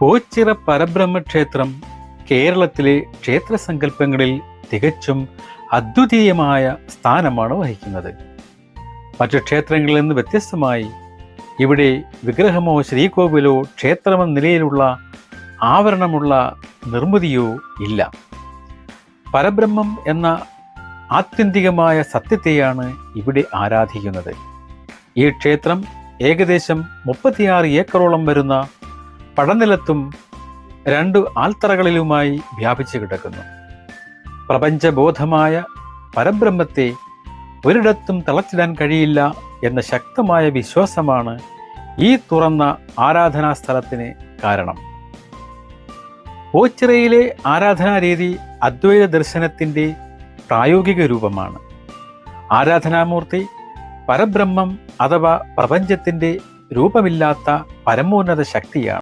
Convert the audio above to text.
ഓച്ചിറ പരബ്രഹ്മക്ഷേത്രം കേരളത്തിലെ ക്ഷേത്രസങ്കല്പങ്ങളിൽ തികച്ചും അദ്വിതീയമായ സ്ഥാനമാണ് വഹിക്കുന്നത്. മറ്റു ക്ഷേത്രങ്ങളിൽ നിന്ന് വ്യത്യസ്തമായി ഇവിടെ വിഗ്രഹമോ ശ്രീകോവിലോ ക്ഷേത്രമെന്ന നിലയിലുള്ള ആവരണമുള്ള നിർമ്മിതിയോ ഇല്ല. പരബ്രഹ്മം എന്ന ആത്യന്തികമായ സത്യത്തെയാണ് ഇവിടെ ആരാധിക്കുന്നത്. ഈ ക്ഷേത്രം ഏകദേശം 36 ഏക്കറോളം വരുന്ന പടനിലത്തും 2 ആൽത്തറകളിലുമായി വ്യാപിച്ചു കിടക്കുന്നു. പ്രപഞ്ചബോധമായ പരബ്രഹ്മത്തെ ഒരിടത്തും തളച്ചിടാൻ കഴിയില്ല എന്ന ശക്തമായ വിശ്വാസമാണ് ഈ തുറന്ന ആരാധനാ സ്ഥലത്തിന് കാരണം. ഓച്ചിറയിലെ ആരാധനാരീതി അദ്വൈത ദർശനത്തിൻ്റെ പ്രായോഗിക രൂപമാണ്. ആരാധനാമൂർത്തി പരബ്രഹ്മം അഥവാ പ്രപഞ്ചത്തിൻ്റെ രൂപമില്ലാത്ത പരമോന്നത ശക്തിയാണ്.